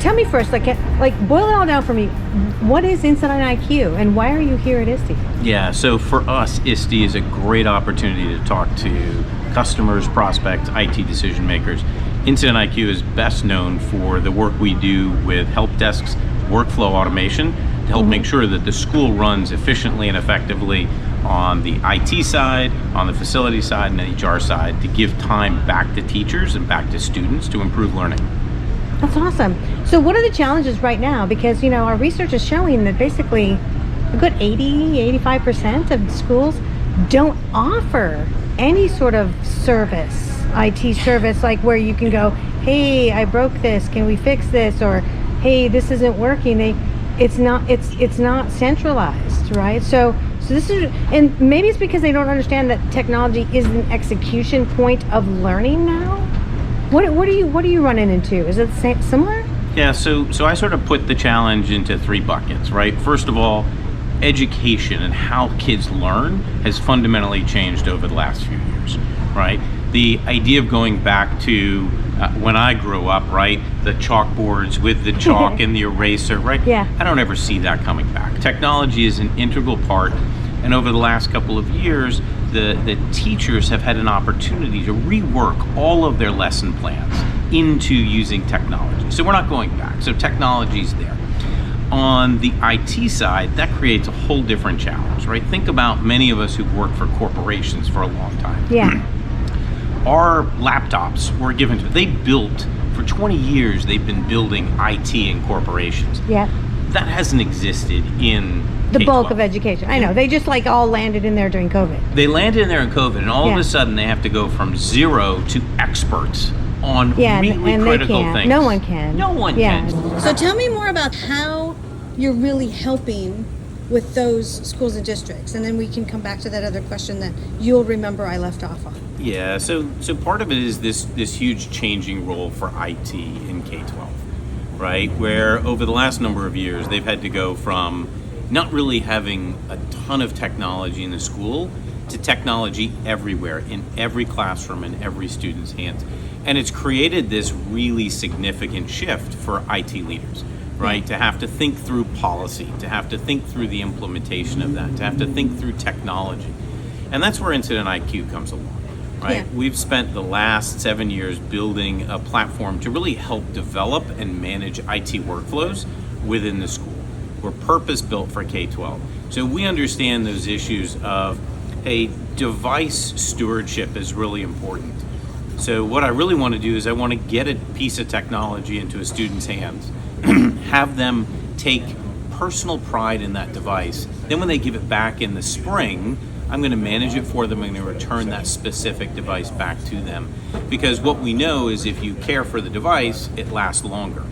tell me first, like boil it all down for me. What is Incident IQ, and why are you here at ISTE? Yeah, so for us, ISTE is a great opportunity to talk to customers, prospects, IT decision makers. Incident IQ is best known for the work we do with help desks, workflow automation, to help make sure that the school runs efficiently and effectively on the IT side, on the facility side, and the HR side, to give time back to teachers and back to students to improve learning. That's awesome. So what are the challenges right now? Because, our research is showing that basically a good 85% of schools don't offer any sort of service, IT service, like where you can go, hey, I broke this, can we fix this? Or, hey, this isn't working. It's not centralized, right? So this is, and maybe it's because they don't understand that technology is an execution point of learning now. What are you running into? Is it similar? Yeah, so I sort of put the challenge into three buckets, right? First of all, education and how kids learn has fundamentally changed over the last few years, right? The idea of going back to when I grew up, right, the chalkboards with the chalk and the eraser, right? Yeah. I don't ever see that coming back. Technology is an integral part, and over the last couple of years, the teachers have had an opportunity to rework all of their lesson plans into using technology. So we're not going back. So technology's there. On the IT side, that creates a whole different challenge, right? Think about many of us who've worked for corporations for a long time. Yeah. Our laptops were given to, they built, for 20 years, they've been building IT in corporations. Yeah. That hasn't existed in The K-12. bulk of education. I know. They just all landed in there during COVID. They landed in there in COVID, and all of a sudden they have to go from zero to experts on really and critical they can't. things. No one can. No one can. So tell me more about how you're really helping with those schools and districts, and then we can come back to that other question that you'll remember I left off on. Yeah, so part of it is this huge changing role for IT in K-12, right? Where over the last number of years, they've had to go from not really having a ton of technology in the school to technology everywhere, in every classroom, in every student's hands. And it's created this really significant shift for IT leaders, right? To have to think through policy, to have to think through the implementation of that, to have to think through technology. And that's where Incident IQ comes along, right? Yeah. We've spent the last 7 years building a platform to really help develop and manage IT workflows within the school. We're purpose-built for K-12. So we understand those issues of, hey, device stewardship is really important. So what I really want to do is I want to get a piece of technology into a student's hands, have them take personal pride in that device. Then when they give it back in the spring, I'm going to manage it for them and I'm going to return that specific device back to them. Because what we know is if you care for the device, it lasts longer.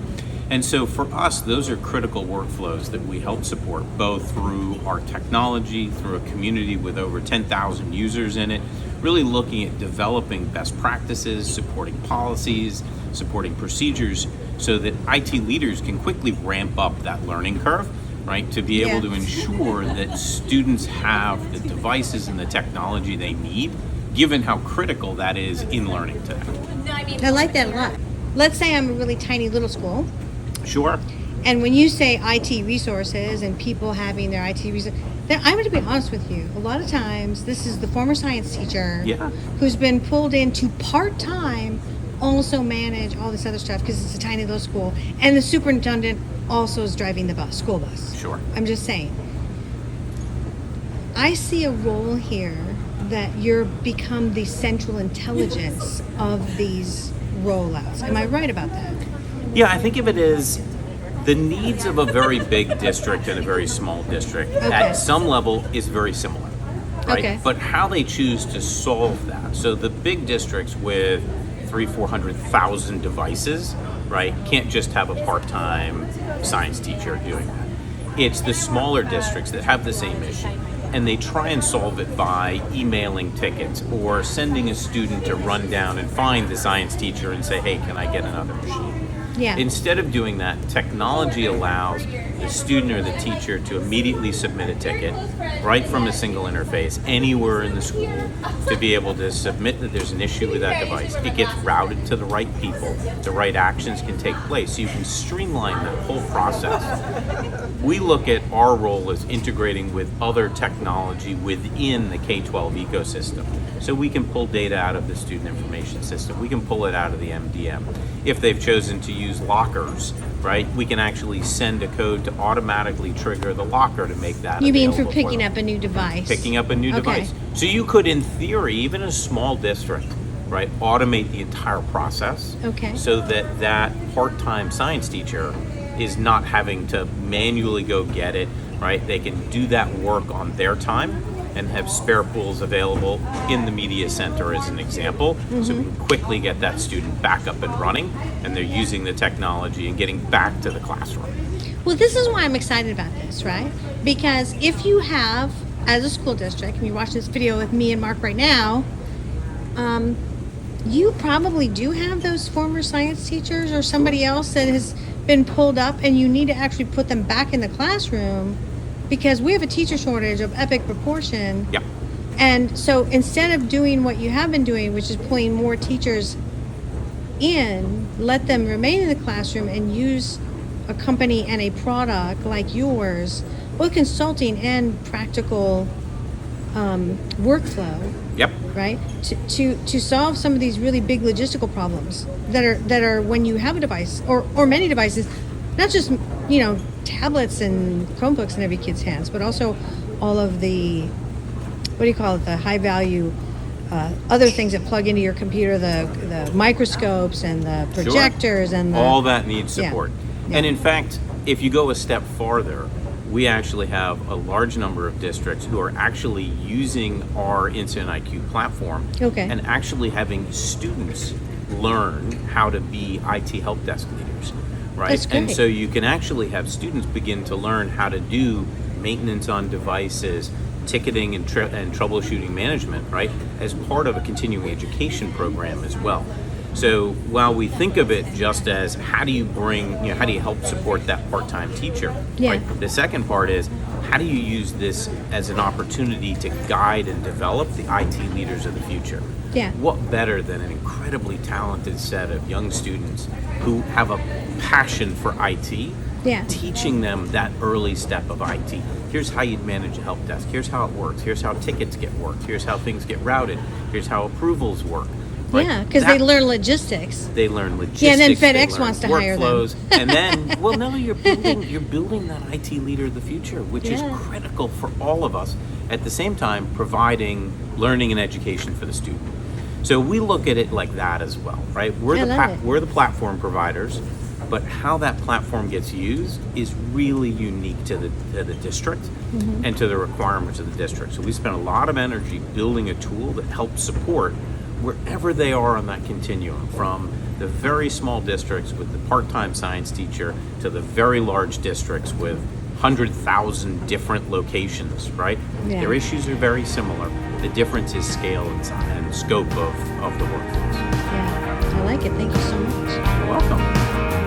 And so for us, those are critical workflows that we help support, both through our technology, through a community with over 10,000 users in it, really looking at developing best practices, supporting policies, supporting procedures, so that IT leaders can quickly ramp up that learning curve, right? To be able to ensure that students have the devices and the technology they need, given how critical that is in learning today. I like that a lot. Let's say I'm a really tiny little school. Sure. And when you say IT resources and people having their IT resources, I'm going to be honest with you. A lot of times, this is the former science teacher who's been pulled in to part-time also manage all this other stuff because it's a tiny little school. And the superintendent also is driving the school bus. Sure. I'm just saying. I see a role here that you're become the central intelligence of these rollouts. Am I right about that? Yeah, I think of it as the needs of a very big district and a very small district at some level is very similar, right? Okay. But how they choose to solve that. So the big districts with 300,000-400,000 devices, right, can't just have a part-time science teacher doing that. It's the smaller districts that have the same issue, and they try and solve it by emailing tickets or sending a student to run down and find the science teacher and say, hey, can I get another machine? Yeah. Instead of doing that, technology allows the student or the teacher to immediately submit a ticket right from a single interface anywhere in the school to be able to submit that there's an issue with that device. It gets routed to the right people. The right actions can take place. So you can streamline that whole process. We look at our role as integrating with other technology within the K-12 ecosystem. So we can pull data out of the student information system. We can pull it out of the MDM. If they've chosen to use lockers, right, we can actually send a code to automatically trigger the locker to make that You mean for available picking them. up a new device? Picking up a new device. So you could, in theory, even a small district, right, automate the entire process. Okay. So that that part-time science teacher is not having to manually go get it, right? They can do that work on their time and have spare pools available in the media center as an example. So we can quickly get that student back up and running, and they're using the technology and getting back to the classroom. Well, this is why I'm excited about this, right? Because if you have, as a school district, and you watch this video with me and Mark right now, you probably do have those former science teachers or somebody else that has been pulled up, and you need to actually put them back in the classroom because we have a teacher shortage of epic proportion. Yeah. And so instead of doing what you have been doing, which is pulling more teachers in, let them remain in the classroom and use a company and a product like yours, both consulting and practical workflow, Yep. right? To solve some of these really big logistical problems that are when you have a device or many devices, not just tablets and Chromebooks in every kid's hands, but also all of the the high value other things that plug into your computer, the microscopes and the projectors and all that needs support. Yeah. And in fact, if you go a step farther, we actually have a large number of districts who are actually using our Incident IQ platform and actually having students learn how to be IT help desk leaders, right? That's great. And so you can actually have students begin to learn how to do maintenance on devices, ticketing and troubleshooting management, right, as part of a continuing education program as well. So while we think of it just as how do you how do you help support that part-time teacher, right? The second part is how do you use this as an opportunity to guide and develop the IT leaders of the future? Yeah. What better than an incredibly talented set of young students who have a passion for IT, teaching them that early step of IT. Here's how you'd manage a help desk. Here's how it works. Here's how tickets get worked. Here's how things get routed. Here's how approvals work. Right? Yeah, because they learn logistics. They learn logistics. Yeah, and then FedEx wants to hire them. And then, well, no, you're building that IT leader of the future, which is critical for all of us. At the same time, providing learning and education for the student. So we look at it like that as well, right? We're the platform providers, but how that platform gets used is really unique to the district and to the requirements of the district. So we spend a lot of energy building a tool that helps support wherever they are on that continuum, from the very small districts with the part-time science teacher to the very large districts with 100,000 different locations, right? Yeah. Their issues are very similar. The difference is scale and scope of the workforce. Yeah, I like it. Thank you so much. You're welcome.